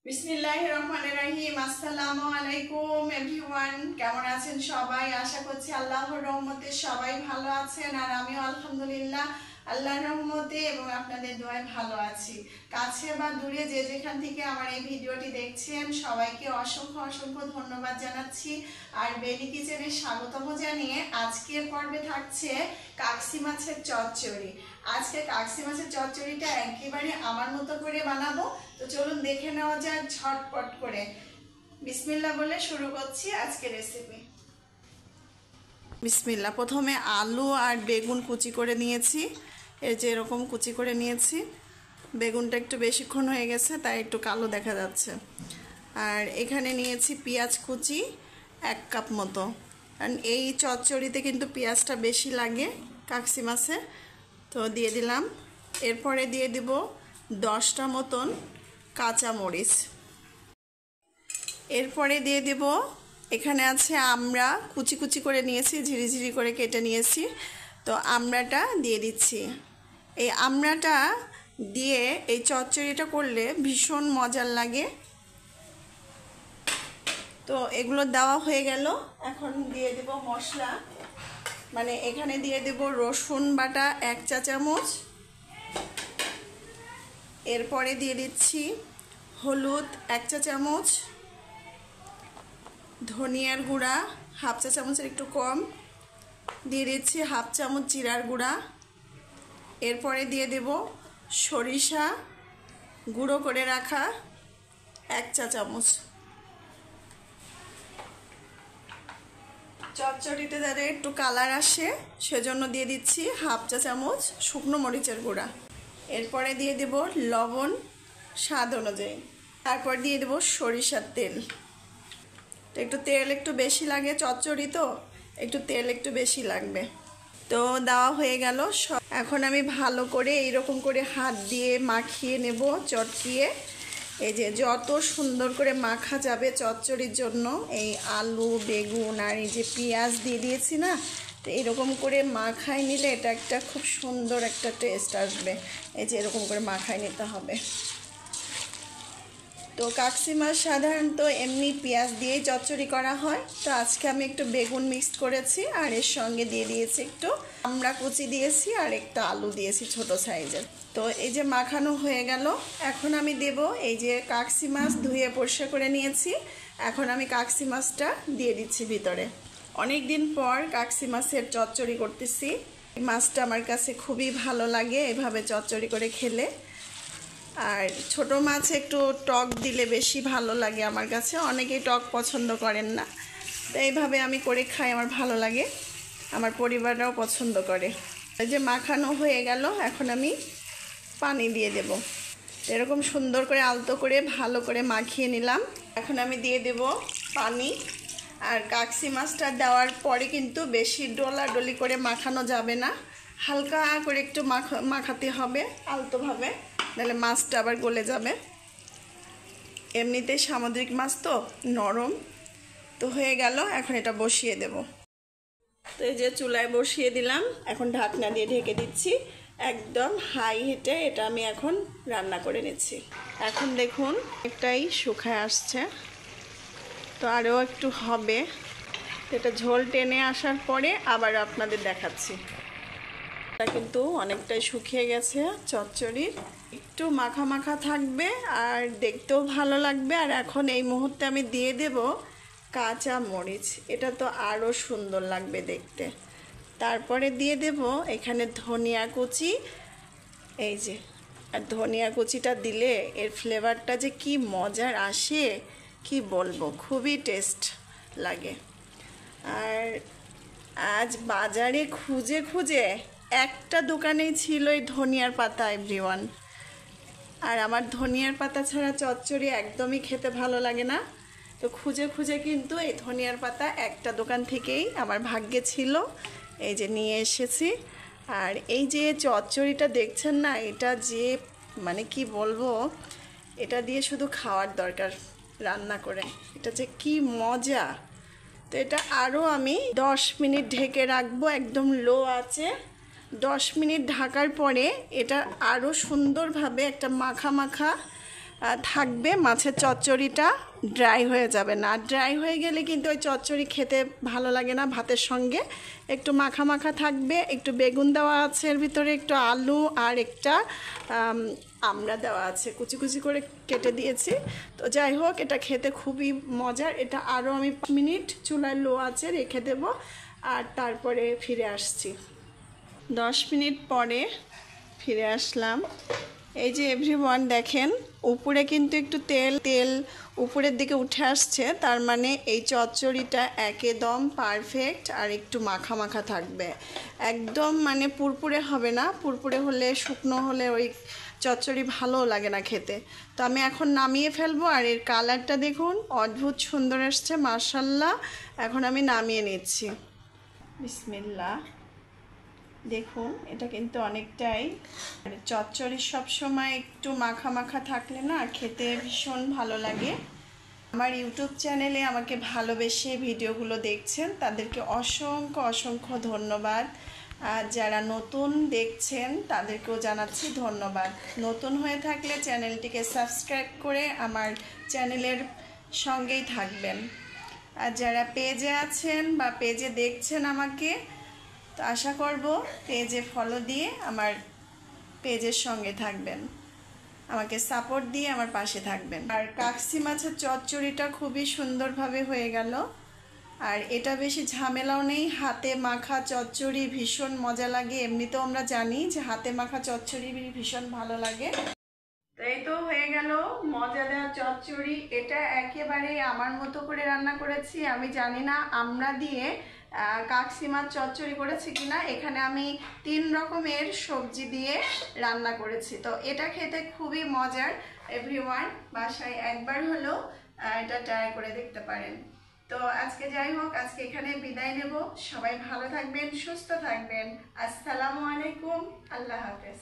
বিসমিল্লাহিররহমানিররহিম। আসসালামু আলাইকুম এভরিওয়ান, কেমন আছেন সবাই? আশা করছি আল্লাহর রহমতে সবাই ভালো আছেন, আর আমিও আলহামদুলিল্লাহ আল্লাহর রহমতে এবং আপনাদের দোয়ায় ভালো আছি। কাছে বা দূরে যে যেখান থেকে আমার এই ভিডিওটি দেখছেন সবাইকে অসংখ্য অসংখ্য ধন্যবাদ জানাচ্ছি, আর বেলি কিচেনে স্বাগতম জানিয়ে আজকের পর্বে থাকছে কাকসি মাছের চচ্চড়ি। আজকে কাকসি মাছের চচ্চড়িটা একেবারে আমার মতো করে বানাবো, তো চলুন দেখে নেওয়া যাক ঝটপট করে। বিসমিল্লাহ বলে শুরু করছি আজকের রেসিপি। বিসমিল্লাহ। প্রথমে আলু আর বেগুন কুচি করে নিয়েছি, এই যে এরকম কুচি করে নিয়েছি। বেগুনটা একটু বেশিক্ষণ হয়ে গেছে তাই একটু কালো দেখা যাচ্ছে। আর এখানে নিয়েছি পেঁয়াজ কুচি 1 কাপ মতো, কারণ এই চচ্চড়িতে কিন্তু পেঁয়াজটা বেশি লাগে কাকসি মাছে, তো দিয়ে দিলাম। এরপরে দিয়ে দিব 10টা মতন কাঁচামরিচ। এরপরে দিয়ে দিব, এখানে আছে আমড়া, কুচি কুচি করে নিয়েছি, ঝিরিঝিরি করে কেটে নিয়েছি, তো আমড়াটা দিয়ে দিচ্ছি। এই আমড়াটা দিয়ে এই চচ্চড়িটা করলে ভীষণ মজার লাগে। তো এগুলো দেওয়া হয়ে গেল, এখন দিয়ে দেব মশলা। মানে এখানে দিয়ে দেব রসুন বাটা 1 চা চামচ, এরপরে দিয়ে দিচ্ছি হলুদ 1 চা চামচ, ধনিয়ার গুঁড়া 1/2 চা চামচের একটু কম, দিয়ে দিচ্ছি 1/2 চামচ জিরার গুঁড়া, এরপরে দিয়ে দেব সরিষা গুঁড়ো করে রাখা 1 চা চামচ। চচ্চড়িতে যাতে একটু কালার আসে সেজন্য দিয়ে দিচ্ছি 1/2 চা চামচ শুকনো মরিচের গুঁড়া। এরপরে দিয়ে দেব লবণ স্বাদ অনুযায়ী, তারপর দিয়ে দেব সরিষার তেল। তো একটু তেল একটু বেশি লাগে চচ্চড়ি, তো একটু তেল একটু বেশি লাগবে। তো দেওয়া হয়ে গেল। এখন আমি ভালো করে এইরকম করে হাত দিয়ে মাখিয়ে নেব, চটকিয়ে। এই যে যত সুন্দর করে মাখা যাবে চচ্চড়ির জন্য, এই আলু বেগুন আর এই যে পেঁয়াজ দিয়ে দিয়েছি না, তো এরকম করে মাখায় নিলে এটা একটা খুব সুন্দর একটা টেস্ট আসবে। এই যে এরকম করে মাখায় নিতে হবে। তো কাকসি মাছ সাধারণত এমনি পেঁয়াজ দিয়েই চচ্চড়ি করা হয়, তো আজকে আমি একটু বেগুন মিক্সড করেছি, আর এর সঙ্গে দিয়ে দিয়েছি একটু আমড়া কুচি দিয়েছি, আর একটা আলু দিয়েছি ছোট সাইজের। তো এই যে মাখানো হয়ে গেল, এখন আমি দেব এই যে কাকসি মাছ ধুয়ে পরিষ্কার করে নিয়েছি, এখন আমি কাকসি মাছটা দিয়ে দিচ্ছি ভিতরে। অনেক দিন পর কাকসি মাছের চচ্চড়ি করতেছি। এই মাছটা আমার কাছে খুবই ভালো লাগে এভাবে চচ্চড়ি করে খেলে, আর ছোট মাছ একটু টক দিলে বেশি ভালো লাগে আমার কাছে। অনেকেই টক পছন্দ করেন না, তো এইভাবে আমি করে খাই, আমার ভালো লাগে, আমার পরিবাররাও পছন্দ করে। এই যে মাখানো হয়ে গেল, এখন আমি পানি দিয়ে দেব। এরকম সুন্দর করে আলতো করে ভালো করে মাখিয়ে নিলাম। এখন আমি দিয়ে দেব পানি। আর কাকসি মাছটা দেওয়ার পরে কিন্তু বেশি ডোলাডলি করে মাখানো যাবে না, হালকা করে একটু মাখাতে হবে আলতোভাবে, নাহলে মাছটা আবার গলে যাবে। এমনিতেই সামুদ্রিক মাছ তো নরম। তো হয়ে গেল, এখন এটা বসিয়ে দেব। তো এই যে চুলায় বসিয়ে দিলাম, এখন ঢাকনা দিয়ে ঢেকে দিচ্ছি। একদম হাই হিটে এটা আমি এখন রান্না করে নিচ্ছি। এখন দেখুন একটাই শুকায় আসছে, তো আরও একটু হবে। এটা ঝোল টেনে আসার পরে আবার আপনাদের দেখাচ্ছি। এটা কিন্তু অনেকটাই শুকিয়ে গেছে চচ্চড়ি, একটু মাখা মাখা থাকবে আর দেখতেও ভালো লাগবে। আর এখন এই মুহূর্তে আমি দিয়ে দেব কাঁচা মরিচ, এটা তো আরও সুন্দর লাগবে দেখতে। তারপরে দিয়ে দেব এখানে ধনিয়া কুচি, এই যে, আর ধনিয়া কুচিটা দিলে এর ফ্লেভারটা যে কি মজার আসে কি বলবো, খুবই টেস্ট লাগে। আর আজ বাজারে খুঁজে খুঁজে একটা দোকানেই ছিল এই ধনিয়ার পাতা এভরিওয়ান, আর আমার ধনিয়ার পাতা ছাড়া চচ্চড়ি একদমই খেতে ভালো লাগে না। তো খুঁজে খুঁজে কিন্তু এই ধনিয়ার পাতা একটা দোকান থেকেই আমার ভাগ্যে ছিল, এই যে নিয়ে এসেছি। আর এই যে চচ্চড়িটা দেখছেন না, এটা যে মানে কি বলবো, এটা দিয়ে শুধু খাওয়ার দরকার রান্না করে, এটা যে কি মজা। তো এটা আরও আমি 10 মিনিট ঢেকে রাখবো একদম লো আঁচে। 10 মিনিট ঢাকার পরে এটা আরও সুন্দরভাবে একটা মাখা মাখা থাকবে, মাছের চচ্চড়িটা ড্রাই হয়ে যাবে না। ড্রাই হয়ে গেলে কিন্তু ওই চচ্চড়ি খেতে ভালো লাগে না ভাতের সঙ্গে। একটু মাখা মাখা থাকবে, একটু বেগুন দেওয়া আছে এর ভিতরে, একটু আলু আর একটা আমড়া দেওয়া আছে, কুচি কুচি করে কেটে দিয়েছি। তো যাই হোক, এটা খেতে খুবই মজার। এটা আরও আমি 5 মিনিট চুলায় লো আছে রেখে দেব, আর তারপরে ফিরে আসছি। 10 মিনিট পরে ফিরে আসলাম। এই যে এভরিওয়ান দেখেন, উপরে কিন্তু একটু তেল তেল উপরের দিকে উঠে আসছে, তার মানে এই চচ্চড়িটা একদম পারফেক্ট আর একটু মাখা মাখা থাকবে। একদম মানে পুরপুরে হবে না, পুরপুরে হলে শুকনো হলে ওই চচ্চড়ি ভালো লাগে না খেতে। তো আমি এখন নামিয়ে ফেলবো, আর এর কালারটা দেখুন অদ্ভুত সুন্দর আসছে মাশাআল্লাহ। এখন আমি নামিয়ে নিচ্ছি। বিসমিল্লাহ। দেখুন এটা কিন্তু অনেকটাই, চচ্চড়ি সবসময় একটু মাখা মাখা থাকলে না খেতে ভীষণ ভালো লাগে। আমার ইউটিউব চ্যানেলে আমাকে ভালোবেসে ভিডিওগুলো দেখছেন তাদেরকে অসংখ্য অসংখ্য ধন্যবাদ। আর যারা নতুন দেখছেন তাদেরকেও জানাচ্ছি ধন্যবাদ। নতুন হয়ে থাকলে চ্যানেলটিকে সাবস্ক্রাইব করে আমার চ্যানেলের সঙ্গেই থাকবেন। আর যারা পেজে আছেন বা পেজে দেখছেন আমাকে, তো আশা করব পেজে ফলো দিয়ে আমার পেজের সঙ্গে থাকবেন, আমাকে সাপোর্ট দিয়ে আমার পাশে থাকবেন। আর কাকসি মাছের চচ্চড়িটা খুবই সুন্দরভাবে হয়ে গেল, আর এটা বেশি ঝামেলাও নেই। হাতে মাখা চচ্চড়ি ভীষণ মজা লাগে, এমনিতেও আমরা জানি যে হাতে মাখা চচ্চড়ি ভীষণ ভালো লাগে। তো এই তো হয়ে গেল মজাদার চচ্চড়ি। এটা একেবারে আমার মতো করে রান্না করেছি। আমি জানি না আমরা দিয়ে কাকসি মাছ চচ্চড়ি করেছি কিনা। এখানে আমি 3 রকমের সবজি দিয়ে রান্না করেছি। তো এটা খেতে খুবই মজার। এভরিওয়ান বাসায় একবার হলো এটা ট্রাই করে দেখতে পারেন। তো আজকে যাই হোক, আজকে এখানে বিদায় নেব। সবাই ভালো থাকবেন, সুস্থ থাকবেন। আসসালামু আলাইকুম, আল্লাহ হাফেজ।